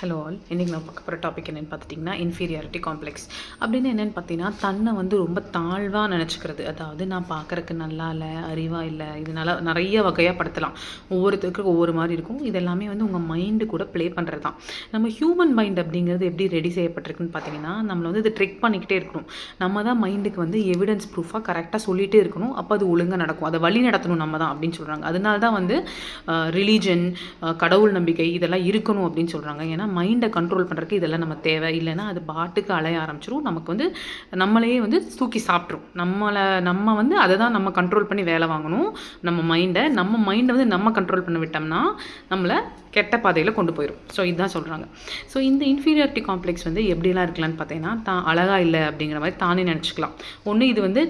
Hello all. இன்றைக்கி நான் பார்க்க போகிற டாபிக் என்னென்னு பார்த்துட்டிங்கன்னா இன்ஃபீரியாரிட்டி காம்ப்ளெக்ஸ். அப்படின்னு என்னென்னு பார்த்தீங்கன்னா தன்னை வந்து ரொம்ப தாழ்வாக நினச்சிக்கிறது. அதாவது நான் பார்க்குறக்கு நல்லா இல்லை, அறிவாக இல்லை, இதனால் நிறைய வகையாக படுத்தலாம். ஒவ்வொருத்தருக்கும் ஒவ்வொரு மாதிரி இருக்கும். இதெல்லாமே வந்து உங்கள் மைண்டு கூட ப்ளே பண்ணுறது தான். நம்ம ஹியூமன் மைண்ட் அப்படிங்கிறது எப்படி ரெடி செய்யப்பட்டிருக்குன்னு பார்த்தீங்கன்னா நம்மளை வந்து இது ட்ரிக் பண்ணிக்கிட்டே இருக்கணும். நம்ம தான் மைண்டுக்கு வந்து எவிடன்ஸ் ப்ரூஃபாக கரெக்டாக சொல்லிகிட்டே இருக்கணும். அப்போ அது ஒழுங்காக நடக்கும். அதை வழி நடத்தணும் நம்ம தான் அப்படின்னு சொல்கிறாங்க. அதனால தான் வந்து ரிலீஜன், கடவுள் நம்பிக்கை இதெல்லாம் இருக்கணும் அப்படின்னு சொல்கிறாங்க. ஏன்னா மைண்டை கண்ட்ரோல் பண்ணுறதுக்கு இதெல்லாம் நம்ம தேவை. இல்லைன்னா அது பாட்டுக்கு அலைய ஆரம்பிச்சிடும். நமக்கு வந்து நம்மளையே வந்து தூக்கி சாப்பிட்ரும். நம்ம வந்து அதை தான் நம்ம கண்ட்ரோல் பண்ணி வேலை வாங்கணும். நம்ம மைண்டை வந்து நம்ம கண்ட்ரோல் பண்ண விட்டோம்னா நம்மளை கெட்ட பாதையில் கொண்டு போயிடும். ஸோ இதுதான் சொல்கிறாங்க. ஸோ இந்த இன்ஃபீரியாரிட்டி காம்ப்ளெக்ஸ் வந்து எப்படிலாம் இருக்கலான்னு பார்த்தீங்கன்னா தான் அழகாக இல்லை அப்படிங்கிற மாதிரி தானே நினச்சிக்கலாம். ஒன்று இது வந்து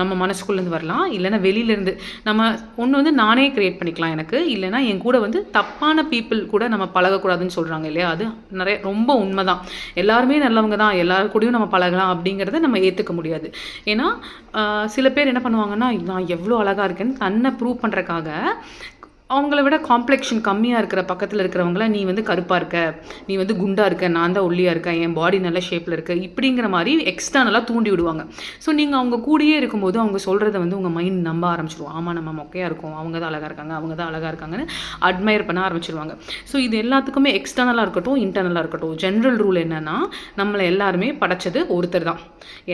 நம்ம மனசுக்குள்ளேருந்து வரலாம். இல்லைன்னா வெளியிலேருந்து நம்ம ஒன்று வந்து நானே க்ரியேட் பண்ணிக்கலாம் எனக்கு. இல்லைனா என் கூட வந்து தப்பான பீப்புள் கூட நம்ம பழகக்கூடாதுன்னு சொல்கிறாங்க இல்லையா, அது நிறைய ரொம்ப உண்மை தான். எல்லாருமே நல்லவங்க தான், எல்லாரு கூடயும் நம்ம பழகலாம் அப்படிங்கிறத நம்ம ஏற்றுக்க முடியாது. ஏன்னா சில பேர் என்ன பண்ணுவாங்கன்னா நான் எவ்வளோ அழகாக இருக்கேன்னு தன்னை ப்ரூவ் பண்ணுறக்காக அவங்கள விட காம்ப்ளெக்ஷன் கம்மியாக இருக்கிற பக்கத்தில் இருக்கிறவங்கள நீ வந்து கருப்பாக இருக்க, நீ வந்து குண்டாக இருக்க, நான் தான் ஒல்லியாக இருக்கேன், என் பாடி நல்ல ஷேப்பில் இருக்குது இப்படிங்கிற மாதிரி எக்ஸ்டர்னலாக தூண்டி விடுவாங்க. ஸோ நீங்கள் அவங்க கூடயே இருக்கும்போது அவங்க சொல்கிறத வந்து உங்கள் மைண்ட் நம்ப ஆரம்பிச்சிடுவோம். ஆமாம் நம்ம மொக்கையாக இருக்கும், அவங்க தான் அழகாக இருக்காங்க, அவங்க தான் அழகாக இருக்காங்கன்னு அட்மையர் பண்ண ஆரம்பிச்சிடுவாங்க. ஸோ இது எல்லாத்துக்குமே எக்ஸ்டர்னலாக இருக்கட்டும் இன்டர்னலாக இருக்கட்டும் ஜென்ரல் ரூல் என்னென்னா நம்மளை எல்லாருமே படைச்சது ஒருத்தர் தான்.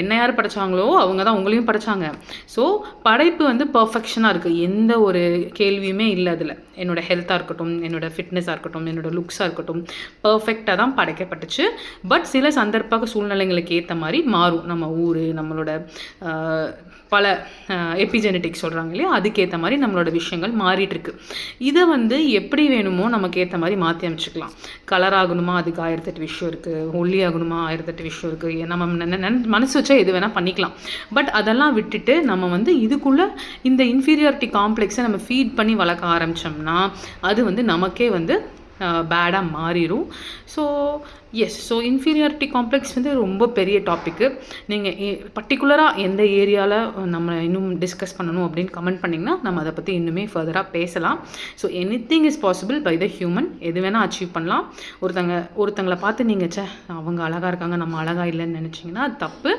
என்ன யார் படைச்சாங்களோ அவங்க தான் உங்களையும் படைச்சாங்க. ஸோ படைப்பு வந்து பர்ஃபெக்ஷனாக இருக்குது, எந்த ஒரு கேள்வியுமே இல்லை. அதில் என்னோடய ஹெல்த்தாக இருக்கட்டும், என்னோடய ஃபிட்னஸாக இருக்கட்டும், என்னோடய லுக்ஸாக இருக்கட்டும் பர்ஃபெக்டாக தான் படைக்கப்பட்டுச்சு. பட் சில சந்தர்ப்ப சூழ்நிலைங்களுக்கு ஏற்ற மாதிரி மாறும். நம்ம ஊர், நம்மளோட பல எபிஜெனட்டிக்ஸ் சொல்கிறாங்க இல்லையா, அதுக்கேற்ற மாதிரி நம்மளோட விஷயங்கள் மாறிட்டுருக்கு. இதை வந்து எப்படி வேணுமோ நமக்கு ஏற்ற மாதிரி மாற்றி அமைச்சிக்கலாம். கலர் ஆகணுமா, அதுக்கு 1008 விஷயம் இருக்குது. ஒல்லி ஆகணுமா, 1008 விஷயம் இருக்குது. நம்ம மனசு வச்சா எது வேணால் பண்ணிக்கலாம். பட் அதெல்லாம் விட்டுட்டு நம்ம வந்து இதுக்குள்ளே இந்த இன்ஃபீரியாரிட்டி காம்ப்ளெக்ஸை நம்ம ஃபீட் பண்ணி வளர்க்க ஆரம்பித்தோம்னா அது வந்து நமக்கே வந்து பேடாக மாறிடும். ஸோ இன்ஃபீரியாரிட்டி காம்ப்ளெக்ஸ் வந்து ரொம்ப பெரிய டாப்பிக்கு. நீங்கள் பர்டிகுலராக எந்த ஏரியாவில் நம்ம இன்னும் டிஸ்கஸ் பண்ணணும் அப்படின்னு கமெண்ட் பண்ணிங்கன்னா நம்ம அதை பற்றி இன்னுமே ஃபர்தராக பேசலாம். So anything is possible by the human. எது வேணால் அச்சீவ் பண்ணலாம். ஒருத்தங்களை பார்த்து நீங்கள் அவங்க அழகாக இருக்காங்க நம்ம அழகாக இல்லைன்னு நினச்சிங்கன்னா அது தப்பு.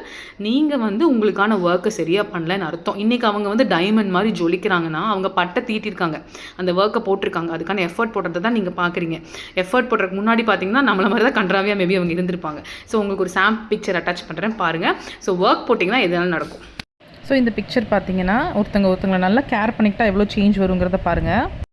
நீங்கள் வந்து உங்களுக்கான ஒர்க்கை சரியாக பண்ணலன்னு அர்த்தம். இன்றைக்கி அவங்க வந்து டைமண்ட் மாதிரி ஜொலிக்கிறாங்கன்னா அவங்க பட்டை தீட்டிருக்காங்க, அந்த ஒர்க்கை போட்டிருக்காங்க, அதுக்கான எஃபர்ட் போடுறதை தான் நீங்கள் பார்க்குறீங்க. எஃபர்ட் போடுறதுக்கு முன்னாடி பார்த்தீங்கன்னா நம்மள மாதிரி தான் கண்ட்ராவியாக மேபி அவங்க இருந்திருப்பாங்க. ஸோ உங்களுக்கு ஒரு பிக்சர் அட்டாச் பண்ணுறேன் பாருங்கள். ஸோ ஒர்க் போட்டிங்கன்னா எதுனாலும் நடக்கும். ஸோ இந்த பிக்சர் பார்த்தீங்கன்னா ஒருத்தங்களை நல்லா கேர் பண்ணிக்கிட்டால் எவ்வளோ சேஞ்ச் வருங்கிறத பாருங்கள்.